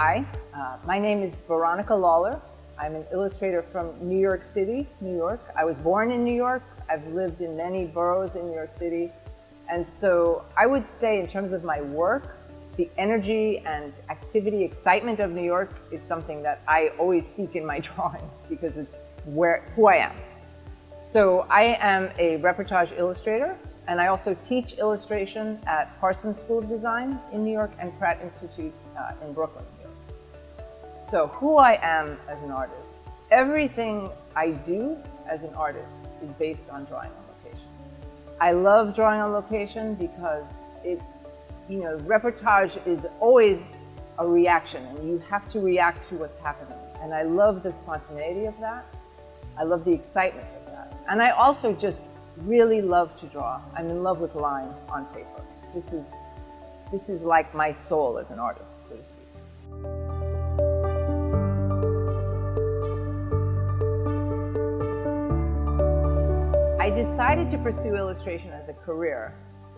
Hi, my name is Veronica Lawlor. I'm an illustrator from New York City, New York. I was born in New York. I've lived in many boroughs in New York City. And so I would say in terms of my work, the energy and activity, excitement of New York is something that I always seek in my drawings because it's who I am. So I am a reportage illustrator, and I also teach illustration at Parsons School of Design in New York and Pratt Institute in Brooklyn, New York. So who I am as an artist, everything I do as an artist is based on drawing on location. I love drawing on location because reportage is always a reaction, and you have to react to what's happening. And I love the spontaneity of that. I love the excitement of that. And I also just really love to draw. I'm in love with line on paper. This is like my soul as an artist, so to speak. I decided to pursue illustration as a career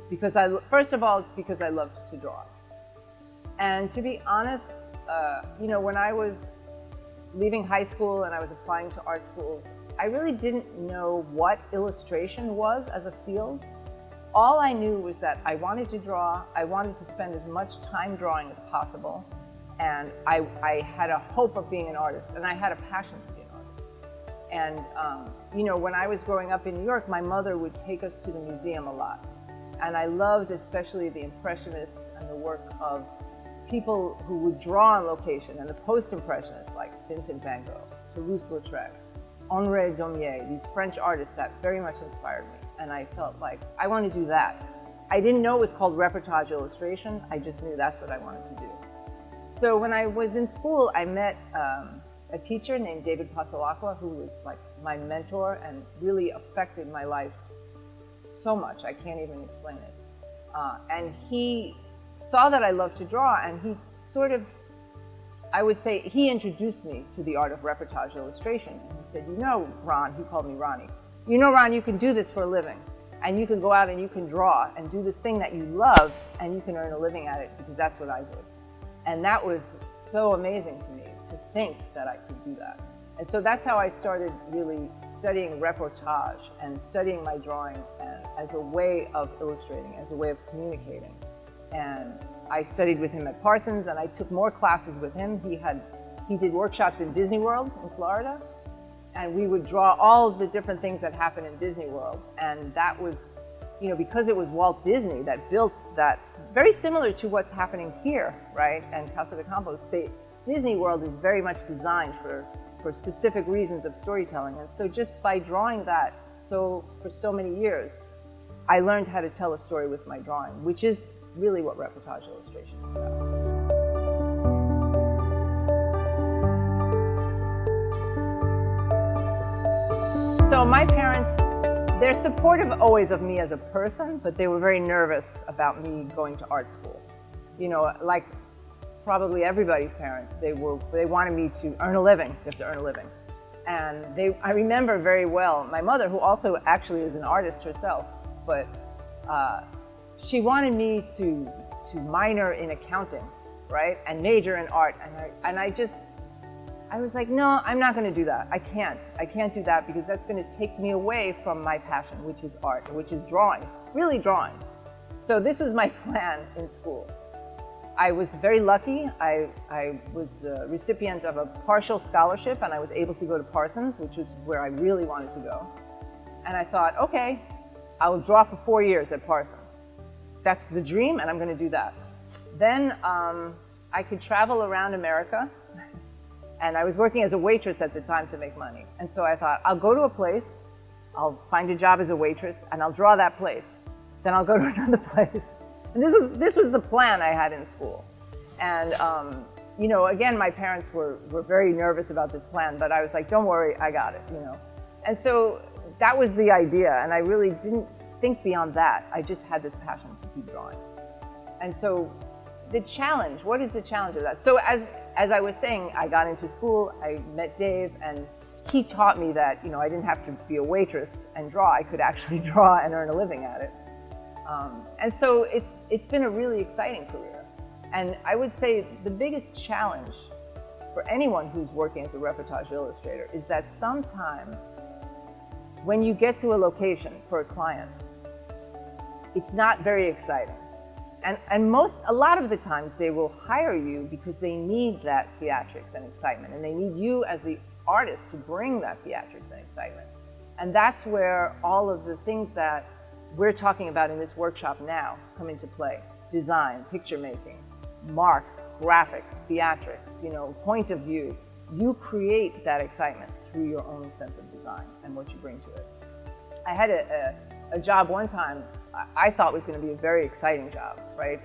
because first of all, because I loved to draw. And to be honest, when I was leaving high school and I was applying to art schools, I really didn't know what illustration was as a field. All I knew was that I wanted to draw, I wanted to spend as much time drawing as possible, and I had a hope of being an artist, and I had a passion to be an artist. And when I was growing up in New York, my mother would take us to the museum a lot. And I loved especially the Impressionists and the work of people who would draw on location, and the post-Impressionists like Vincent van Gogh, Toulouse-Lautrec, Henri Daumier, these French artists that very much inspired me. And I felt like I want to do that. I didn't know it was called reportage illustration. I just knew that's what I wanted to do. So when I was in school, I met a teacher named David Pasalacqua, who was like my mentor and really affected my life so much. I can't even explain it. And he saw that I loved to draw, and he sort of, I would say, he introduced me to the art of reportage illustration. And he said, Ron, he called me Ronnie, Ron, you can do this for a living, and you can go out and you can draw and do this thing that you love, and you can earn a living at it, because that's what I did. And that was so amazing to me, to think that I could do that. And so that's how I started really studying reportage and studying my drawing as a way of illustrating, as a way of communicating. And I studied with him at Parsons, and I took more classes with him. He did workshops in Disney World in Florida, and we would draw all the different things that happen in Disney World. And that was, because it was Walt Disney that built that, very similar to what's happening here, right? And Casa de Campos, Disney World is very much designed for specific reasons of storytelling. And so just by drawing that for so many years, I learned how to tell a story with my drawing, which is really what reportage illustration is about. So my parents, they're supportive always of me as a person, but they were very nervous about me going to art school. Like probably everybody's parents, they wanted me to earn a living. You have to earn a living. And I remember very well, my mother, who also actually is an artist herself, but she wanted me to minor in accounting, right, and major in art, and I was like, no, I'm not going to do that. I can't do that, because that's going to take me away from my passion, which is art, which is drawing, really drawing. So this was my plan in school. I was very lucky. I was the recipient of a partial scholarship, and I was able to go to Parsons, which was where I really wanted to go. And I thought, okay, I will draw for 4 years at Parsons. That's the dream, and I'm going to do that. Then I could travel around America, and I was working as a waitress at the time to make money. And so I thought, I'll go to a place, I'll find a job as a waitress, and I'll draw that place. Then I'll go to another place. And this was the plan I had in school. And again, my parents were very nervous about this plan, but I was like, don't worry, I got it, And so that was the idea, and I really didn't think beyond that. I just had this passion to keep drawing. And so the challenge, what is the challenge of that? So as I was saying, I got into school, I met Dave, and he taught me that, I didn't have to be a waitress and draw. I could actually draw and earn a living at it. And so it's been a really exciting career. And I would say the biggest challenge for anyone who's working as a reportage illustrator is that sometimes when you get to a location for a client, it's not very exciting. And a lot of the times they will hire you because they need that theatrics and excitement, and they need you as the artist to bring that theatrics and excitement. And that's where all of the things that we're talking about in this workshop now come into play. Design, picture making, marks, graphics, theatrics, point of view. You create that excitement through your own sense of design and what you bring to it. I had a job one time I thought was going to be a very exciting job, right?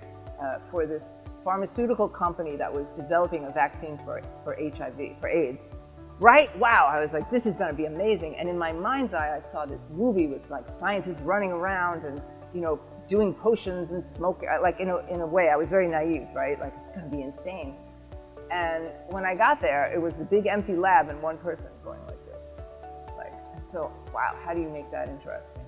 For this pharmaceutical company that was developing a vaccine for HIV, for AIDS. Right? Wow, I was like, this is going to be amazing. And in my mind's eye, I saw this movie with like scientists running around and, doing potions and smoke, like in a way, I was very naive, right? Like, it's going to be insane. And when I got there, it was a big empty lab and one person going like this. And so, wow, how do you make that interesting?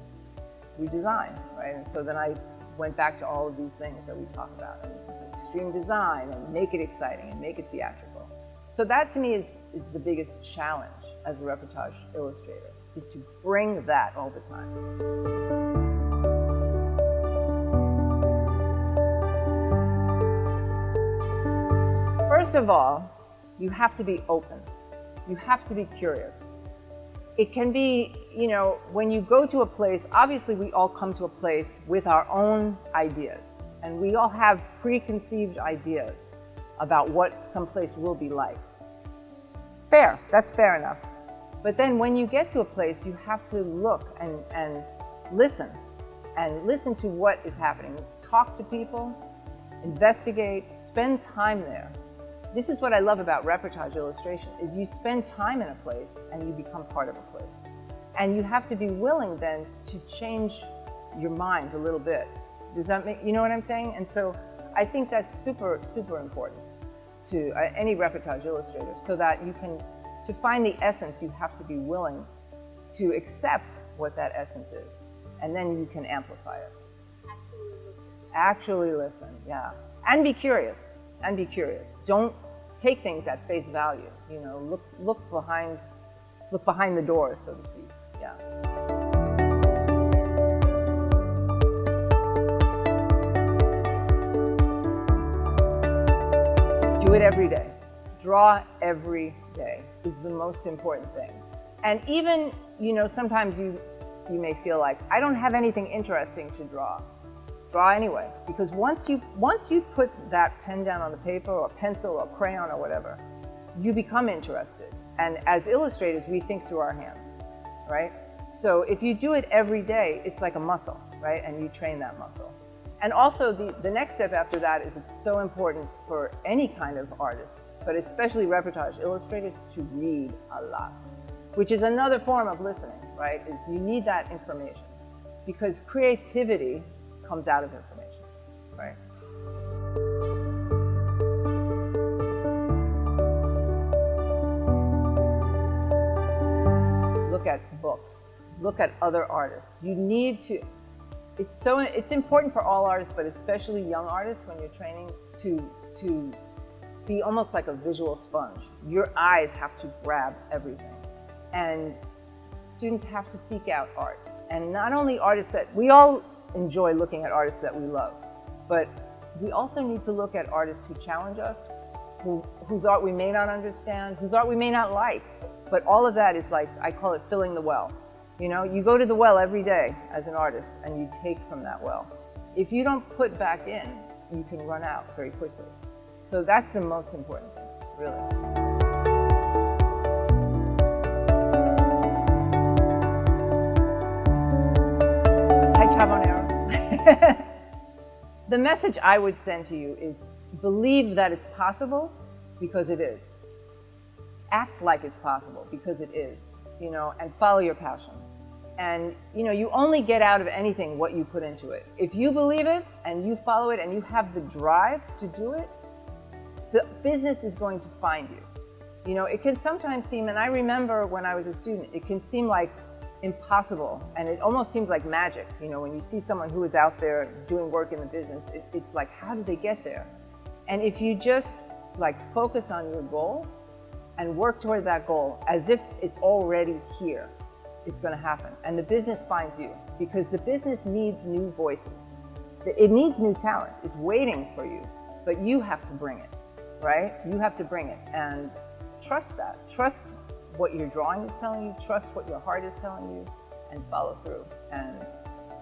We design, right? And so then I went back to all of these things that we talk about, and extreme design, and make it exciting, and make it theatrical. So that to me is the biggest challenge as a reportage illustrator, is to bring that all the time. First of all, you have to be open. You have to be curious. It can be, when you go to a place, obviously we all come to a place with our own ideas, and we all have preconceived ideas about what some place will be like. Fair, that's fair enough. But then when you get to a place, you have to look and listen to what is happening. Talk to people, investigate, spend time there. This is what I love about reportage illustration, is you spend time in a place and you become part of a place. And you have to be willing then to change your mind a little bit. Does that make, you know what I'm saying? And so I think that's super, super important to any reportage illustrator, so that you can, to find the essence, you have to be willing to accept what that essence is. And then you can amplify it. Actually listen, yeah. And be curious. Don't take things at face value. Look behind the doors, so to speak. Yeah. Do it every day. Draw every day is the most important thing. And even, sometimes you may feel like, I don't have anything interesting to draw. Draw anyway, because once you put that pen down on the paper, or pencil or crayon or whatever, you become interested. And as illustrators, we think through our hands, right? So if you do it every day, it's like a muscle, right? And you train that muscle. And also the next step after that is, it's so important for any kind of artist, but especially reportage illustrators, to read a lot, which is another form of listening, right? Is you need that information, because creativity comes out of information, right? Look at books, look at other artists. You need to, it's important for all artists, but especially young artists when you're training, to be almost like a visual sponge. Your eyes have to grab everything. And students have to seek out art. And not only artists that, we all enjoy looking at artists that we love, but we also need to look at artists who challenge us, whose art we may not understand, whose art we may not like. But all of that is like, I call it filling the well. You go to the well every day as an artist and you take from that well. If you don't put back in, you can run out very quickly. So that's the most important thing, really. Hi, chavoneros. The message I would send to you is, believe that it's possible, because it is. Act like it's possible, because it is, and follow your passion. And, you only get out of anything what you put into it. If you believe it and you follow it and you have the drive to do it, the business is going to find you. It can sometimes seem, and I remember when I was a student, it can seem like impossible, and it almost seems like magic. When you see someone who is out there doing work in the business, it's like, how did they get there? And if you just like focus on your goal and work toward that goal as if it's already here, it's going to happen. And the business finds you, because the business needs new voices. It needs new talent. It's waiting for you, but you have to bring it, right? You have to bring it, and trust that. Trust what your drawing is telling you, trust what your heart is telling you, and follow through. And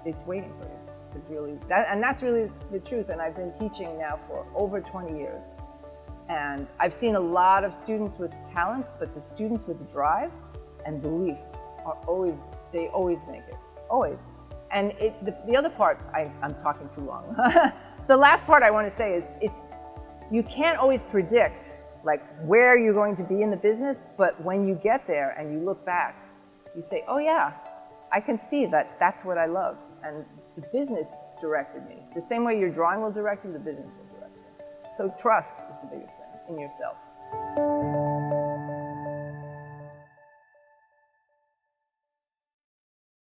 it's waiting for you. It's really that, and that's really the truth. And I've been teaching now for over 20 years. And I've seen a lot of students with talent, but the students with drive and belief are they always make it, always. And the other part, I'm talking too long. The last part I want to say is you can't always predict like where you're going to be in the business, but when you get there and you look back, you say, oh yeah, I can see that that's what I loved. And the business directed me. The same way your drawing will direct you, the business will direct you. So trust is the biggest thing in yourself.